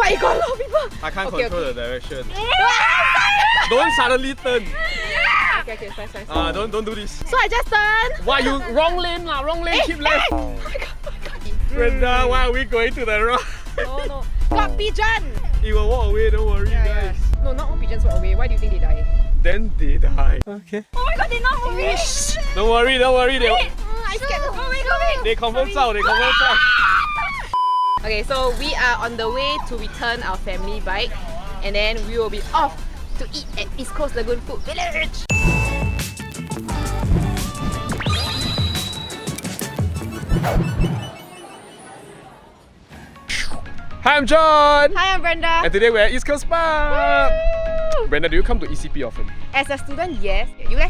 Why you got a lot of people? I can't control the direction. Don't suddenly turn. Okay, fine. Don't do this. So I just turned. Why you wrong lane lah? Wrong lane, keep left. Oh my god. Brenda, why are we going to the wrong? No. Got pigeon. It will walk away, don't worry, guys. No, not all pigeons walk away. Why do you think they die? Then they die. Okay. Oh my god, they're not moving. Don't worry. I scared. Go away. They confirm out. Okay, so we are on the way to return our family bike, and then we will be off to eat at East Coast Lagoon Food Village. Hi, I'm John. Hi, I'm Brenda. And today we're at East Coast Park. Woo! Brenda, do you come to ECP often? As a student, yes. You leh?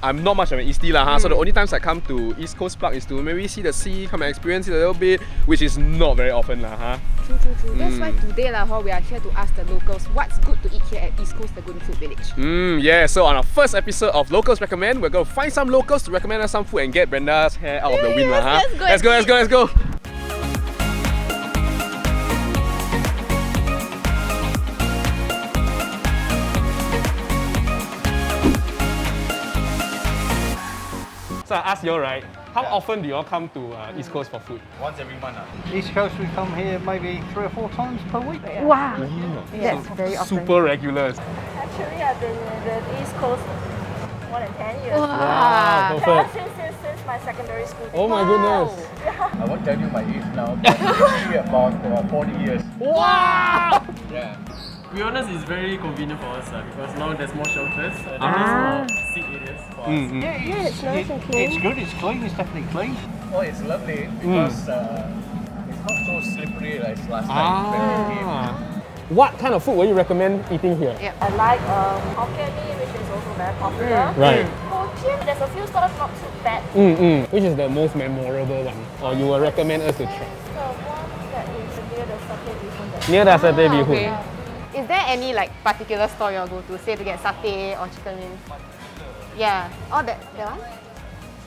I'm not much of an Eastie lah, so the only times I come to East Coast Park is to maybe see the sea, come and experience it a little bit, which is not very often lah, True. That's why today we are here to ask the locals what's good to eat here at East Coast Lagoon Food Village. Yeah, so on our first episode of Locals Recommend, we're going to find some locals to recommend us some food and get Brenda's hair out of the wind lah, Let's go. So I asked you all, right, how often do you all come to East Coast for food? Once every month. East Coast, we come here maybe 3 or 4 times per week. Wow! That's very often. Super regular. Actually, I've been in the East Coast more than 10 years. Wow, perfect. Since my secondary school. Oh my goodness. I won't tell you my age now, but maybe about 40 years. Wow! Yeah. To be honest, it's very convenient for us because now there's more shelters and there's more seat areas for us. Yeah, it's nice and clean. It's good, it's clean, it's definitely clean. Oh, it's lovely because it's not so slippery like last time when we came. What kind of food would you recommend eating here? Yeah. I like Hokkien, which is also very popular. Right. Hokkien, there's a few stores not too bad. Which is the most memorable one? Or you will recommend us to try? The one that is near the satay bihun. Near the satay bihun. Okay. Is there any particular store you'll go to, say to get satay or chicken wings? Yeah. Oh, that one?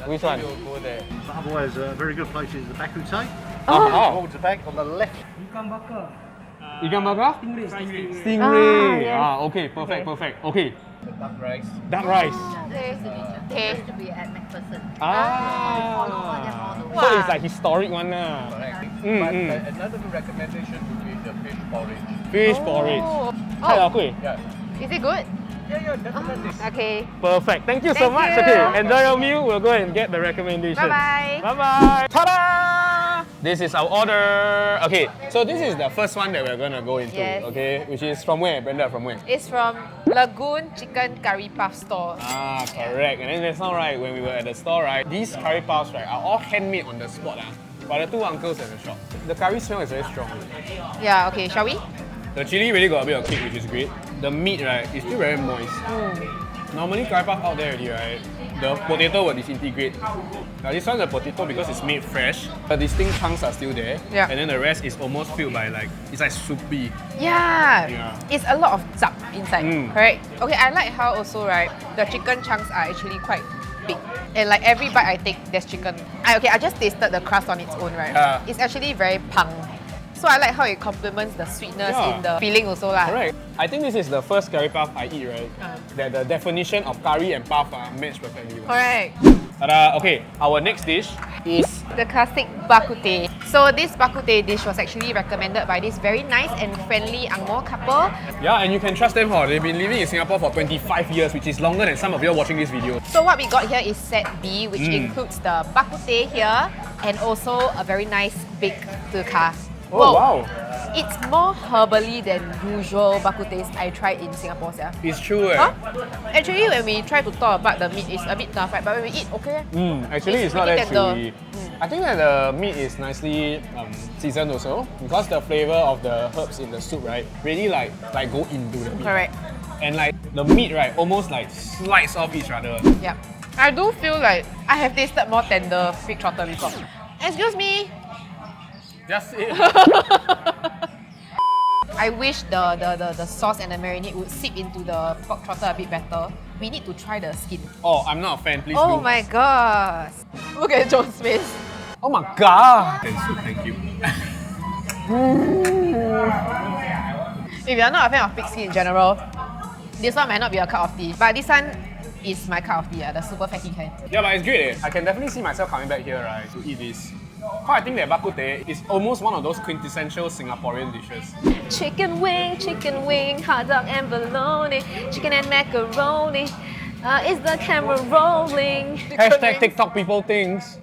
Which one? We'll go there. Otherwise, a very good place is the Bakutei. Oh. Towards the back on the left. Ikan bakar? Stingray. Okay, perfect. Okay. The duck rice. Duck rice. Taste. To be at McPherson. So it's like historic one lah. Correct. But another good recommendation would be the fish porridge. Fish porridge. Yeah. Is it good? Yeah, definitely. Okay. Perfect. Thank you so Thank much. you. Okay, enjoy your meal. We'll go and get the recommendation. Bye-bye. Bye-bye. Ta-da! This is our order. Okay, so this is the first one that we're gonna go into. Yes. Okay, which is from where, Brenda? From where? It's from Lagoon Chicken Curry Puff Store. Correct. And then just now, right, when we were at the store, right, these curry puffs, right, are all handmade on the spot, by the two uncles at the shop. The curry smell is very strong. Yeah, okay, shall we? The chili really got a bit of kick, which is great. The meat, right, is still very moist. Normally, curry puff out there already, right, the potato will disintegrate. Now this one, the potato, because it's made fresh, the distinct chunks are still there. Yeah. And then the rest is almost filled by it's like soupy. Yeah. It's a lot of zap inside, correct? Okay, I like how also, right, the chicken chunks are actually quite big. And like every bite I take, there's chicken. I just tasted the crust on its own, right? Yeah. It's actually very pang. So I like how it complements the sweetness in the filling also lah. Correct. I think this is the first curry puff I eat, right? That the definition of curry and puff match perfectly. Correct. Ta-da! Okay, our next dish is The classic Bakutei. So this Bakutei dish was actually recommended by this very nice and friendly Angmo couple. yeah, and you can trust them. They've been living in Singapore for 25 years, which is longer than some of you watching this video. So what we got here is set B, which includes the Bakutei here and also a very nice big tukar. Oh, wow. It's more herbally than usual bakuteis I tried in Singapore. It's true. Actually, when we try to talk about the meat, it's a bit tough, right? But when we eat, okay. Actually, it's not pretty that tender. chewy. I think that the meat is nicely seasoned also, because the flavor of the herbs in the soup, right, really like go into the meat. Correct. And like the meat, right, almost like slice off each other. Yeah. I do feel like I have tasted more tender pig trotter before. Excuse me. Just it. I wish the sauce and the marinade would seep into the pork trotter a bit better. We need to try the skin. Oh, I'm not a fan, please Oh do. my gosh. Look at John's face. Oh my god. Thank you. If you're not a fan of pig skin in general, this one might not be a cup of tea. But this one is my cup of tea, the super fatty kind. Yeah, but it's great. I can definitely see myself coming back here, right, to eat this. I think that Bakutei is almost one of those quintessential Singaporean dishes. Chicken wing, hot dog and bologna, chicken and macaroni. Is the camera rolling? Hashtag TikTok people things.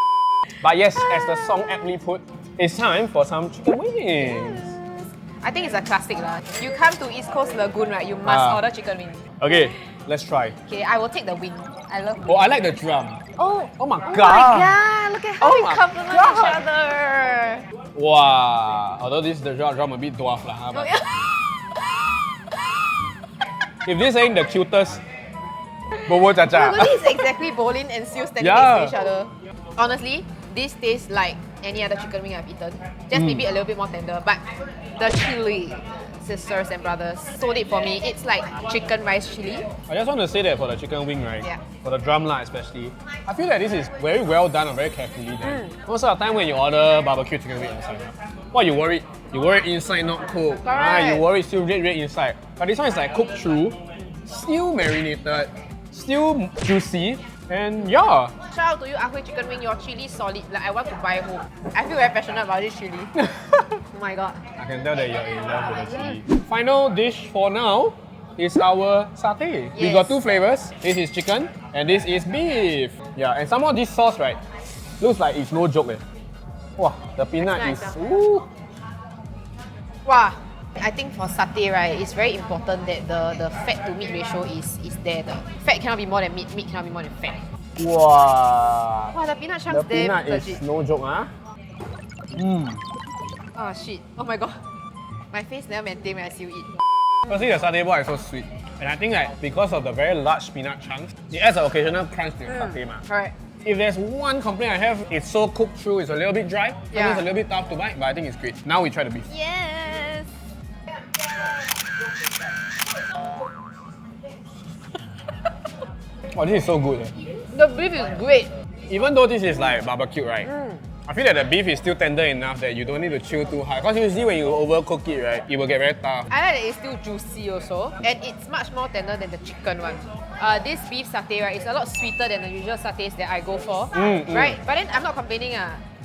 But yes, as the song aptly put, it's time for some chicken wings. I think it's a classic lah. You come to East Coast Lagoon, right? You must order chicken wings. Okay, let's try. Okay, I will take the wing. I love wing. Oh, I like the drum. Oh, Oh my oh god. my god! Look at how Oh we my complement god. each other. Wow. Although this the drum a bit dwarf lah. Oh, But yeah. if this ain't the cutest, Bobo Oh, Chacha. look, this is exactly Bolin and Sue standing Yeah. next to each other. Honestly, this tastes like any other chicken wing I've eaten. Just maybe a little bit more tender, but the chili, sisters and brothers, sold it for me. It's like chicken rice chili. I just want to say that for the chicken wing, right? Yeah. For the drum lah especially, I feel that this is very well done and very carefully done. Most of the time when you order barbecue chicken wing outside, what you worried? You worried inside not cooked. Correct. You worried still red inside. But this one is like cooked through, still marinated, still juicy, and yeah. Shout out to you, Hwee chicken wing. Your chili solid. Like I want to buy home. I feel very passionate about this chili. Oh my god. I can tell that you're in love with the chili. Final dish for now is our satay. We got Yes. two flavors. This is chicken and this is beef. Yeah, and some of this sauce, right, looks like it's no joke. Wow, the peanut Nice, is. huh? Ooh. Wow. I think for satay, right, it's very important that the fat to meat ratio is there. The fat cannot be more than meat, meat cannot be more than fat. Wow. Wow, the peanut chunks The peanut damn is legit. no joke, huh? Oh shit. Oh my god. My face never maintain when I still eat. Firstly, the satay ball is so sweet. And I think that because of the very large peanut chunks, it adds an occasional crunch to the satay. Correct. If there's one complaint I have, it's so cooked through, it's a little bit dry. Yeah. It's a little bit tough to bite, but I think it's great. Now we try the beef. Yes. Oh, this is so good. The beef is great. Even though this is like barbecue, right? I feel that the beef is still tender enough that you don't need to chill too hard. Because usually when you overcook it, right, it will get very tough. I like that it's still juicy also, and it's much more tender than the chicken one. This beef satay, right, is a lot sweeter than the usual satays that I go for, right? But then I'm not complaining.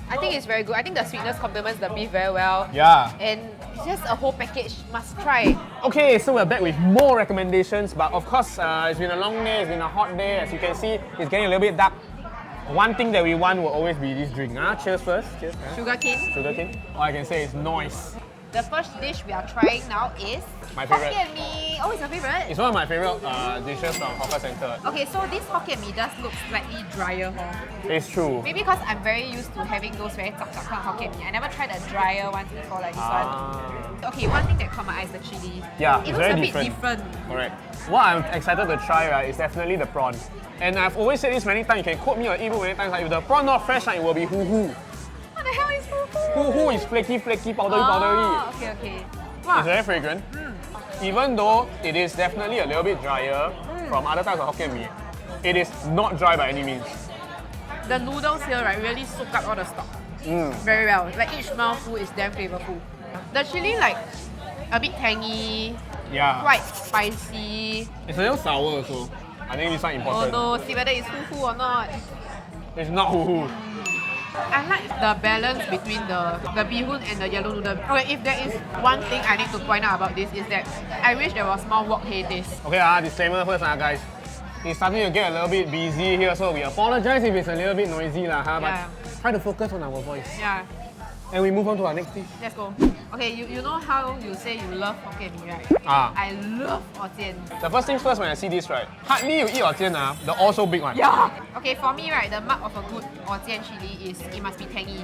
I think it's very good. I think the sweetness complements the beef very well. Yeah. And it's just a whole package. Must try. Okay, so we're back with more recommendations, but of course, it's been a long day, it's been a hot day. As you can see, it's getting a little bit dark. One thing that we want will always be this drink. Cheers first. Cheers. Sugar cane. Sugar cane. All I can say is noise. The first dish we are trying now is My favorite. Hokkien Mee. Oh, it's your favorite? It's one of my favorite dishes from Hawker Centre. Okay, so this Hokkien Mee does look slightly drier. It's true. Maybe because I'm very used to having those very chak chak kind of Hokkien Mee. I never tried a drier ones before like this one. Okay, one thing that caught my eye is the chili. Yeah, it it's looks very a bit different. different. Correct. What I'm excited to try, right, is definitely the prawn. And I've always said this many times, you can quote me on Eatbook many times, like if the prawn not fresh, it will be hoo-hoo. What the hell is fufu? Hoo-hoo is flaky, powdery, powdery. Oh, okay, okay. Wow. It's very fragrant. Even though it is definitely a little bit drier from other types of Hokkien Mee, it is not dry by any means. The noodles here, right, really soak up all the stock. Very well. Like each mouthful is damn flavorful. The chili, like, a bit tangy, Yeah. quite spicy. It's a little sour also. I think this one Oh important. no, see whether it's fufu or not. It's not hoo-hoo. I like the balance between the bee hoon and the yellow noodle. Okay, if there is one thing I need to point out about this is that I wish there was more wok hei taste. Okay, disclaimer first, guys. It's starting to get a little bit busy here, so we apologize if it's a little bit noisy, but Yeah. try to focus on our voice. Yeah, And we move on to our next dish. let's go. Okay, you know how you say you love Hokkien Mee, right? I love Hokkien. The first things first, when I see this, right, hardly you eat Hokkien, the all so big one. Yeah. Okay, for me, right, the mark of a good Hokkien chili is it must be tangy.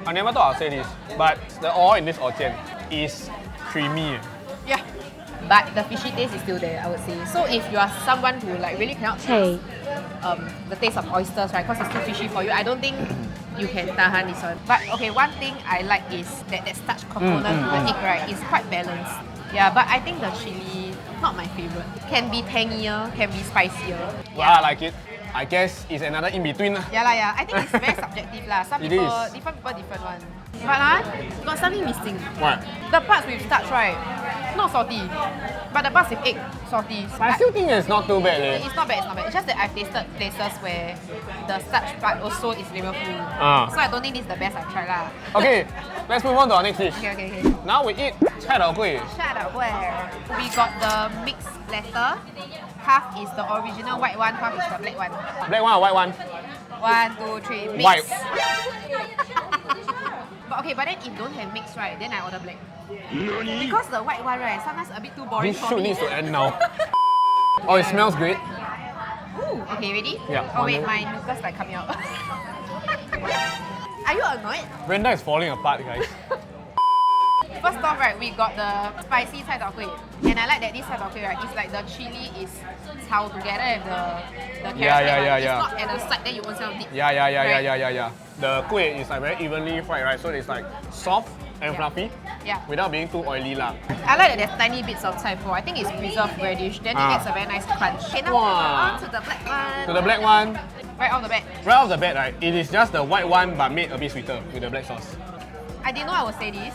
I never thought I'd say this, but the oil in this Hokkien is creamy. Yeah. But the fishy taste is still there, I would say. So if you are someone who like really cannot taste the taste of oysters, right, because it's too fishy for you, I don't think you can tahan this one. But okay, one thing I like is that starch component to the egg, right, is quite balanced. Yeah, but I think the chili, not my favorite. Can be tangier, can be spicier. Well, I like it. I guess it's another in-between. Yeah lah, yeah. I think it's very subjective lah. Some It people, is. different people, different one. But got something missing. What? The parts with starch, right, not salty. But the bus with egg, salty. I still think it's not too bad. It's not bad, it's not bad. It's just that I've tasted places where the starch part also is flavorful. So I don't think this is the best I've tried lah. Okay, let's move on to our next dish. Okay. Now we eat chai dao gui. We got the mixed platter. Half is the original white one, half is the black one. Black one or white one? 1, 2, 3, mix. White. but then if don't have mix, right, then I order black. Because the white one, right, sometimes a bit too boring This for shoot me. needs to end now. Oh, it smells great. Ooh, okay, ready? Yeah. Oh wait, my mucus like coming out. Are you annoyed? Brenda is falling apart, guys. First off, right, we got the spicy cai tao kueh. And I like that this cai tao kueh, right, it's like the chili is cao together with the carrot. Yeah. It's not at the side that you won't sell dip. Yeah. The kueh is like very evenly fried, right? So it's like soft and fluffy. Yeah. Without being too oily lah. I like that there's tiny bits of cai po. I think it's preserved radish. Then it gets a very nice crunch. Okay, now Wow. on to the black one. To the black one. Right off the bat. Right off the bat, right, it is just the white one but made a bit sweeter with the black sauce. I didn't know I would say this,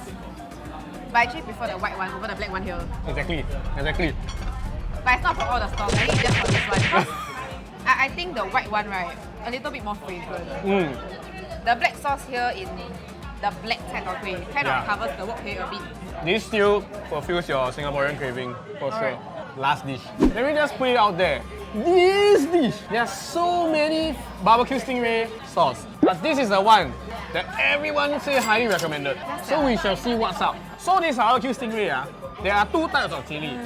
but I actually prefer the white one over the black one here. Exactly. But it's not for all the stalls, I think it's just for this one. Because I think the white one, right, a little bit more fragrant. The black sauce here in the black cai tao kueh kind of covers the wok hei a bit. This still fulfills your Singaporean craving for sure. Alright. Last dish. Let me just put it out there. This dish, there are so many BBQ Stingray sauce, but this is the one that everyone say highly recommended. So we shall see what's up. So this BBQ Stingray, there are two types of chili.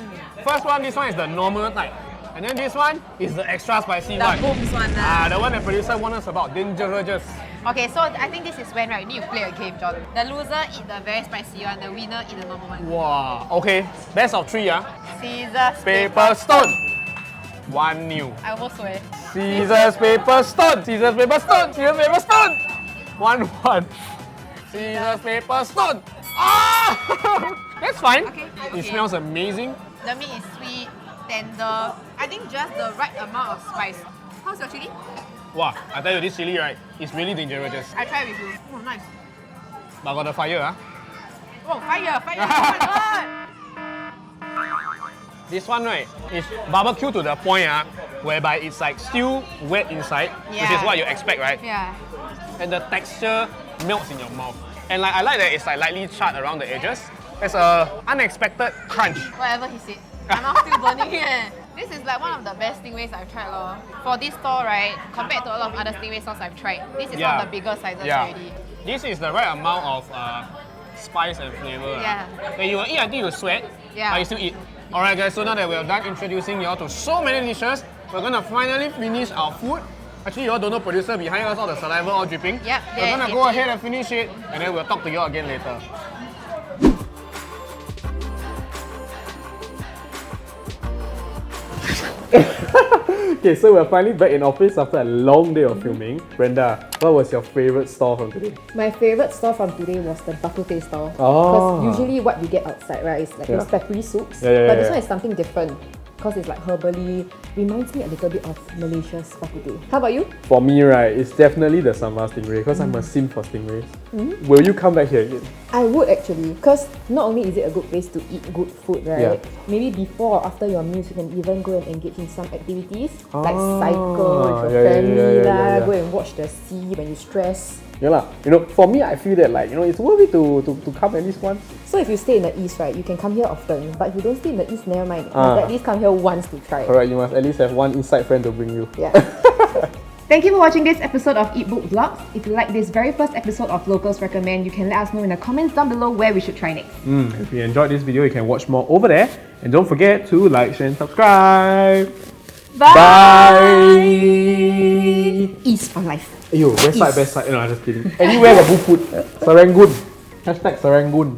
First one, this one is the normal type. And then this one is the extra spicy The one. booms one. The one the producer warned us about, dangerous. Okay, so I think this is when, right, you need to play a game, John. The loser eat the very spicy one, the winner eat the normal one. Wow. Okay, best of three, Scissors, paper, stone. One new. I almost swear. Scissors, paper, stone. Scissors, paper, stone. Scissors, paper, stone. 1-1. Scissors, paper, stone. Ah! That's fine. Okay. It smells amazing. The meat is sweet, tender. I think just the right amount of spice. How's your chili? Wow, I tell you, this chili, right, is really dangerous. I try with you. Oh, nice. But got the fire, Oh, fire! Oh my god! This one, right, is barbecue to the point, whereby it's like still wet inside, which is Yeah. what you expect, right? Yeah. And the texture melts in your mouth. And like I like that it's like lightly charred around the edges. There's a unexpected crunch. Whatever he said. My mouth still burning here. This is like one of the best stingrays I've tried lor. For this store, right, compared to a lot of other stingray sauce I've tried, this is one of the bigger sizes already. This is the right amount of spice and flavor. Yeah. That you will eat until you sweat, Yeah. but you still eat. Alright guys, so now that we're done introducing y'all to so many dishes, we're gonna finally finish our food. Actually, y'all don't know producer behind us, all the saliva all dripping. Yep, We're there gonna it go is. ahead and finish it, and then we'll talk to y'all again later. Okay, so we're finally back in office after a long day of filming. Brenda, what was your favorite stall from today? My favorite store from today was the Bakutei store. Oh. Because usually what you get outside, right, is like those peppery soups. Yeah, but this yeah. one is something different. Because it's like herbally, reminds me a little bit of Malaysia's Bakutei. How about you? For me, right, it's definitely the sambal stingray because I'm a simp for stingrays. Will you come back here again? I would actually, because not only is it a good place to eat good food, right? Yeah. Maybe before or after your meals, you can even go and engage in some activities like cycle with your yeah, family, yeah. go and watch the sea when you stress. Yeah lah. You know, for me, I feel that like, you know, it's worth it to come at least once. So if you stay in the east, right, you can come here often. But if you don't stay in the east, never mind. You must at least come here once to try. Alright, you must at least have one inside friend to bring you. Yeah. Thank you for watching this episode of Eatbook Vlogs. If you like this very first episode of Locals Recommend, you can let us know in the comments down below where we should try next. If you enjoyed this video, you can watch more over there. And don't forget to like, share and subscribe. Bye! East for life. Ayo, best side. No, I'm just kidding. Anywhere got good food. Serangoon. #Serangoon.